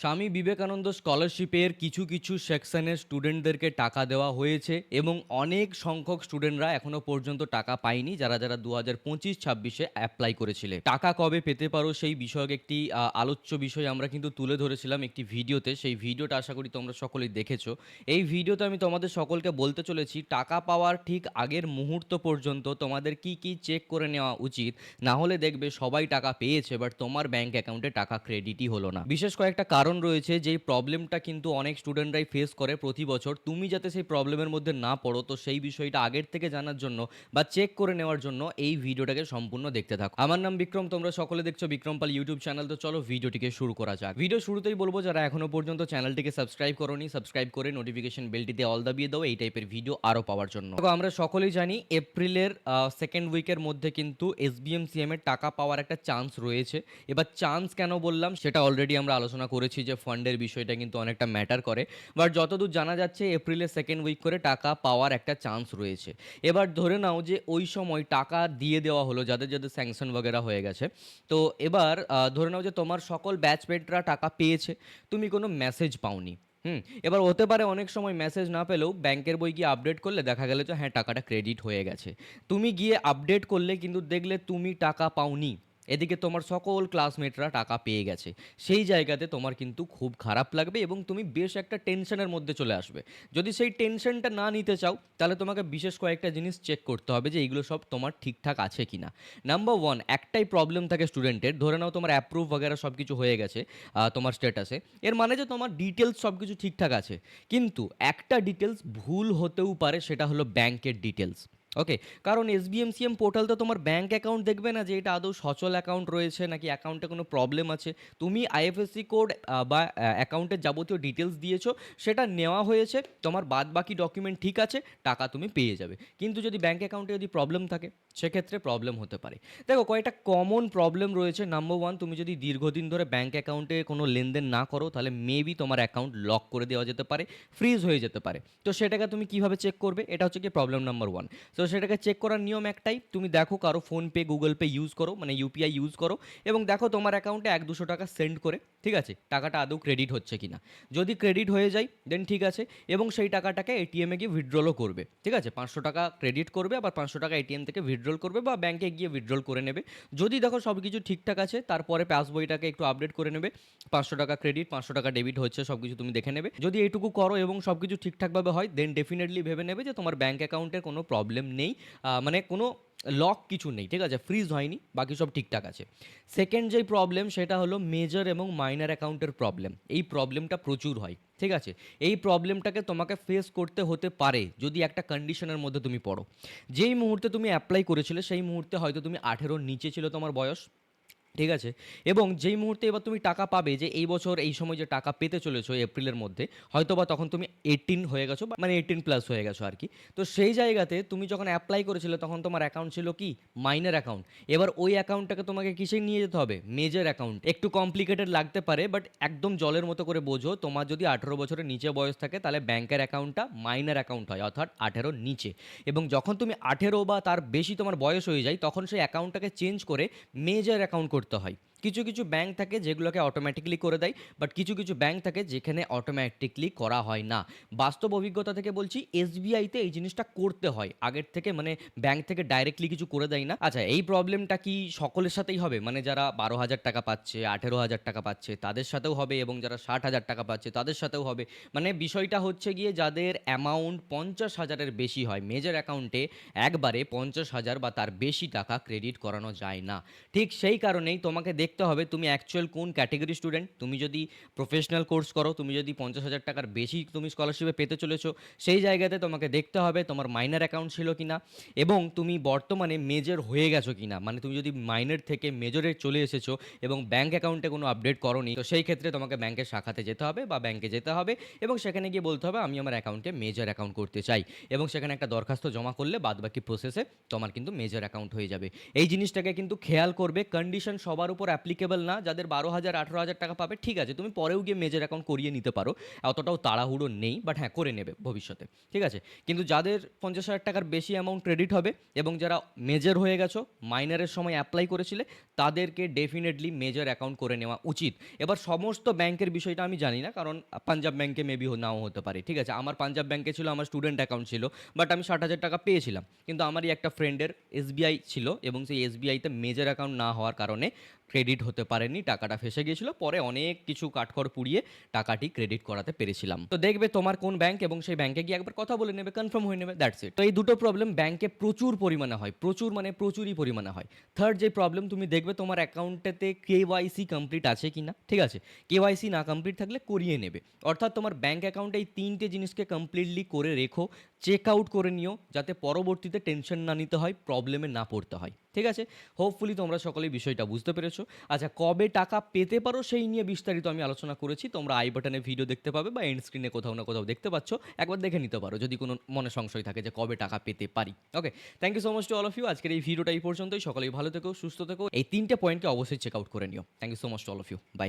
স্বামী বিবেকানন্দ স্কলারশিপের কিছু কিছু সেকশনের স্টুডেন্টদেরকে টাকা দেওয়া হয়েছে এবং অনেক সংখ্যক স্টুডেন্টরা এখনো পর্যন্ত টাকা পায়নি, যারা যারা 2025-26-এ অ্যাপ্লাই করেছিলে। টাকা কবে পেতে পারো সেই বিষয়ক একটি আলোচ্য বিষয় আমরা কিন্তু তুলে ধরেছিলাম একটি ভিডিওতে। সেই ভিডিওটা আশা করি তোমরা সকলেই দেখেছো। এই ভিডিওতে আমি তোমাদের সকলকে বলতে চলেছি টাকা পাওয়ার ঠিক আগের মুহূর্ত পর্যন্ত তোমাদের কি কি চেক করে নেওয়া উচিত, না হলে দেখবে সবাই টাকা পেয়েছে বাট তোমার ব্যাংক অ্যাকাউন্টে টাকা ক্রেডিটই হলো না। বিশেষ কয়েকটা কারণ রয়েছে যেই প্রবলেমটা কিন্তু অনেক স্টুডেন্টরাই ফেস করে প্রতি বছর। তুমি যাতে সেই প্রবলেমের মধ্যে না পড়ো, তো সেই বিষয়টা আগের থেকে জানার জন্য বা চেক করে নেওয়ার জন্য এই ভিডিওটাকে সম্পূর্ণ দেখতে থাকো। আমার নাম বিক্রম, তোমরা সকলে দেখছো বিক্রম পাল ইউটিউব চ্যানেল। তো চলো ভিডিওটিকে শুরু করা যাক। ভিডিও শুরুতেই বলবো, যারা এখনো পর্যন্ত চ্যানেলটিকে সাবস্ক্রাইব করোনি, সাবস্ক্রাইব করে নোটিফিকেশন বেলটিতে অল দাবিয়ে দাও এই টাইপের ভিডিও আরও পাওয়ার জন্য। দেখো, আমরা সকলেই জানি এপ্রিলের সেকেন্ড উইকের মধ্যে কিন্তু SBMCM এর টাকা পাওয়ার একটা চান্স রয়েছে। এবার চান্স কেন বললাম সেটা অলরেডি আমরা আলোচনা করেছি যে ফান্ডের বিষয়টা কিন্তু অনেকটা ম্যাটার করে। বাট যতদূর জানা যাচ্ছে এপ্রিলের সেকেন্ড উইক করে টাকা পাওয়ার একটা চান্স রয়েছে। এবার ধরে নাও যে ওই সময় টাকা দিয়ে দেওয়া হলো যাদের যাদের স্যাংশন বগেরা হয়ে গেছে। তো এবার ধরে নাও যে তোমার সকল ব্যাচমেটরা টাকা পেয়েছে, তুমি কোনো মেসেজ পাওনি। এবার হতে পারে অনেক সময় মেসেজ না পেলেও ব্যাংকের বই গিয়ে আপডেট করলে দেখা গেল যে হ্যাঁ টাকাটা ক্রেডিট হয়ে গেছে। তুমি গিয়ে আপডেট করলে কিন্তু দেখলে তুমি টাকা পাওনি, এদিকে তোমার সকল ক্লাসমেটরা টাকা পেয়ে গেছে। সেই জায়গাতে তোমার কিন্তু খুব খারাপ লাগবে এবং তুমি বেশ একটা টেনশনের মধ্যে চলে আসবে। যদি সেই টেনশনটা না নিতে চাও তাহলে তোমাকে বিশেষ কয়েকটা জিনিস চেক করতে হবে যে এইগুলো সব তোমার ঠিকঠাক আছে কি না। নাম্বার ওয়ান, একটাই প্রবলেম থাকে স্টুডেন্টের, ধরে নাও তোমার অ্যাপ্রুভ বগেরা সব কিছু হয়ে গেছে তোমার স্ট্যাটাসে, এর মানে যে তোমার ডিটেলস সব কিছু ঠিকঠাক আছে, কিন্তু একটা ডিটেলস ভুল হতেও পারে, সেটা হলো ব্যাংকের ডিটেলস। ওকে, কারণ SBMCM পোর্টাল তো তোমার ব্যাঙ্ক অ্যাকাউন্ট দেখবে না যে এটা আদৌ সচল অ্যাকাউন্ট রয়েছে নাকি অ্যাকাউন্টে কোনো প্রবলেম আছে। তুমি IFSC কোড বা অ্যাকাউন্টের যাবতীয় ডিটেলস দিয়েছো, সেটা নেওয়া হয়েছে, তোমার বাদ বাকি ডকুমেন্ট ঠিক আছে, টাকা তুমি পেয়ে যাবে। কিন্তু যদি ব্যাঙ্ক অ্যাকাউন্টে যদি প্রবলেম থাকে সেক্ষেত্রে প্রবলেম হতে পারে। দেখো, কয়েকটা কমন প্রবলেম রয়েছে। নাম্বার ওয়ান, তুমি যদি দীর্ঘদিন ধরে ব্যাঙ্ক অ্যাকাউন্টে কোনো লেনদেন না করো তাহলে মেবি তোমার অ্যাকাউন্ট লক করে দেওয়া যেতে পারে, ফ্রিজ হয়ে যেতে পারে। তো সেটাকে তুমি কিভাবে চেক করবে, এটা হচ্ছে কি প্রবলেম নাম্বার ওয়ান। তো সেটাকে চেক করার নিয়ম একটাই, তুমি দেখো কারো ফোনপে গুগল পে ইউজ করো, মানে UPI ইউজ করো, এবং দেখো তোমার অ্যাকাউন্টে 100-200 টাকা সেন্ড করে, ঠিক আছে, টাকাটা আদৌ ক্রেডিট হচ্ছে কিনা। যদি ক্রেডিট হয়ে যায় দেন ঠিক আছে, এবং সেই টাকাটাকে ATM-এ গিয়ে উইথড্রলও করবে, ঠিক আছে, 500 টাকা ক্রেডিট করবে, আবার 500 টাকা ATM থেকে উইথড্রল করবে বা ব্যাংকে গিয়ে উইথড্রল করে নেবে। যদি দেখো সব কিছু ঠিকঠাক আছে তারপরে পাসবইটাকে একটু আপডেট করে নেবে, 500 টাকা ক্রেডিট 500 টাকা ডেবিট হচ্ছে সব কিছু তুমি দেখে নেবে। যদি এইটুকু করো এবং সব কিছু ঠিকঠাকভাবে হয় দেন ডেফিনেটলি ভেবে নেবে যে তোমার ব্যাংক অ্যাকাউন্টের কোনো প্রবলেম নেই, মানে কোনো লক কিছু নেই, ঠিক আছে, ফ্রিজ হয়নি, বাকি সব ঠিকঠাক আছে। সেকেন্ড যেই প্রবলেম সেটা হলো মেজর এবং মাইনর অ্যাকাউন্টের প্রবলেম। এই প্রবলেমটা প্রচুর হয়, ঠিক আছে। এই প্রবলেমটাকে তোমাকে ফেস করতে হতে পারে যদি একটা কন্ডিশনের মধ্যে তুমি পড়ো। যেই মুহূর্তে তুমি অ্যাপ্লাই করেছিলে সেই মুহূর্তে হয়তো তুমি 18-র নিচে ছিল তোমার বয়স, ঠিক আছে, এবং যেই মুহূর্তে এবার তুমি টাকা পাবে, যে এই বছর এই সময় যে টাকা পেতে চলেছো এপ্রিলের মধ্যে, হয়তো বা তখন তুমি 18 হয়ে গেছো, মানে 18+ হয়ে গেছো আর কি। তো সেই জায়গাতে তুমি যখন অ্যাপ্লাই করেছিলে তখন তোমার অ্যাকাউন্ট ছিল কি মাইনর অ্যাকাউন্ট। এবার ওই অ্যাকাউন্টটাকে তোমাকে কিসে নিয়ে যেতে হবে, মেজর অ্যাকাউন্ট। একটু কমপ্লিকেটেড লাগতে পারে বাট একদম জলের মতো করে বোঝো, তোমার যদি 18 বছরের নিচে বয়স থাকে তাহলে ব্যাংকের অ্যাকাউন্টটা মাইনর অ্যাকাউন্ট হয়, অর্থাৎ 18-র নিচে। এবং যখন তুমি 18 বা তার বেশি তোমার বয়স হয়ে যায় তখন সেই অ্যাকাউন্টটাকে চেঞ্জ করে মেজর অ্যাকাউন্ট করতে হয়। কিছু কিছু ব্যাংক থাকে যেগুলোকে অটোমেটিকলি করে দেয়, বাট কিছু কিছু ব্যাংক থাকে যেখানে অটোমেটিকলি করা হয় না। বাস্তব অভিজ্ঞতা থেকে বলছি, SBI-তে এই জিনিসটা করতে হয় আগের থেকে, মানে ব্যাংক থেকে ডাইরেক্টলি কিছু করে দেয় না। আচ্ছা, এই প্রবলেমটা কি সকলের সাথেই হবে, মানে যারা 12,000 টাকা পাচ্ছে, 18,000 টাকা পাচ্ছে তাদের সাথেও হবে, এবং যারা 60,000 টাকা পাচ্ছে তাদের সাথেও হবে? মানে বিষয়টা হচ্ছে গিয়ে যাদের অ্যামাউন্ট 50,000-এর বেশি হয় মেজর অ্যাকাউন্টে একবারে 50,000 বা তার বেশি টাকা ক্রেডিট করানো যায় না। ঠিক সেই কারণেই তোমাকে দেখতে হবে তুমি অ্যাকচুয়াল কোন ক্যাটেগরি স্টুডেন্ট। তুমি যদি প্রফেশনাল কোর্স করো, তুমি যদি 50,000 টাকার বেশি তুমি স্কলারশিপে পেতে চলেছো, সেই জায়গাতে তোমাকে দেখতে হবে তোমার মাইনর অ্যাকাউন্ট ছিল কিনা এবং তুমি বর্তমানে মেজর হয়ে গেছো কিনা। মানে তুমি যদি মাইনর থেকে মেজরে চলে এসেছো এবং ব্যাঙ্ক অ্যাকাউন্টে কোনো আপডেট করোনি, তো সেই ক্ষেত্রে তোমাকে ব্যাংকের শাখাতে যেতে হবে বা ব্যাংকে যেতে হবে এবং সেখানে গিয়ে বলতে হবে আমি আমার অ্যাকাউন্টে মেজর অ্যাকাউন্ট করতে চাই, এবং সেখানে একটা দরখাস্ত জমা করলে বাদবাকি প্রসেসে তোমার কিন্তু মেজর অ্যাকাউন্ট হয়ে যাবে। এই জিনিসটাকে কিন্তু খেয়াল করবে, কন্ডিশন সবার উপর অ্যাপ্লিকেবল না। যাদের 12,000 18,000 টাকা পাবে ঠিক আছে, তুমি পরেও গিয়ে মেজর অ্যাকাউন্ট করিয়ে নিতে পারো, অতটাও তাড়াহুড়ো নেই, বাট হ্যাঁ করে নেবে ভবিষ্যতে, ঠিক আছে। কিন্তু যাদের 50,000 টাকার বেশি অ্যামাউন্ট ক্রেডিট হবে এবং যারা মেজর হয়ে গেছো, মাইনারের সময় অ্যাপ্লাই করেছিলে, তাদেরকে ডেফিনেটলি মেজর অ্যাকাউন্ট করে নেওয়া উচিত। এবার সমস্ত ব্যাংকের বিষয়টা আমি জানি না, কারণ পাঞ্জাব ব্যাংকে মেবি নাও হতে পারে, ঠিক আছে। আমার পাঞ্জাব ব্যাংকে ছিল, আমার স্টুডেন্ট অ্যাকাউন্ট ছিল, বাট আমি 60,000 টাকা পেয়েছিলাম। কিন্তু আমারই একটা ফ্রেন্ডের এসবিআই ছিল এবং সেই এসবিআইতে মেজর অ্যাকাউন্ট না হওয়ার কারণে ক্রেডিট হতে পারেনি, টাকাটা ফেসে গিয়েছিল। পরে অনেক কিছু কাঠখড় পুড়িয়ে টাকাটি ক্রেডিট করাতে পেরেছিলাম। তো দেখবে তোমার কোন ব্যাংক এবং সেই ব্যাংকে গিয়ে একবার কথা বলে নেবে, কনফার্ম হয়ে নেবে, দ্যাটস ইট। তো এই দুটো প্রবলেম ব্যাংকে প্রচুর পরিমাণে হয়, প্রচুর মানে প্রচুরই পরিমাণে হয়। থার্ড যে প্রবলেম, তুমি দেখবে তোমার অ্যাকাউন্টেতে কেওয়াইসি কমপ্লিট আছে কি না, ঠিক আছে। কেওয়াইসি না কমপ্লিট থাকলে করিয়ে নেবে। অর্থাৎ তোমার ব্যাংক অ্যাকাউন্টে এই তিনটে জিনিসকে কমপ্লিটলি করে রেখো, চেক আউট করে নিও, যাতে পরবর্তীতে টেনশন না নিতে হয়, প্রবলেমে না পড়তে হয়, ঠিক আছে। হোপফুলি তোমরা সকলেই বিষয়টা বুঝতে পেরেছো। আচ্ছা, কবে টাকা পেতে পারো সেই নিয়ে বিস্তারিত আমি আলোচনা করেছি, তোমরা আই বাটনে ভিডিও দেখতে পাবে বা এন্ড স্ক্রিনে কোথাও না কোথাও দেখতে পাচ্ছ, একবার দেখে নিতে পারো যদি কোনো মনে সংশয় থাকে যে কবে টাকা পেতে পারি। Okay, thank you so much to all of you. আজকের এই ভিডিওটা এই পর্যন্তই। সকলেই ভালো থেকো, সুস্থ থেকো, এই তিনটে পয়েন্টকে অবশ্যই চেক আউট করে নিও। Thank you so much to all of you, by.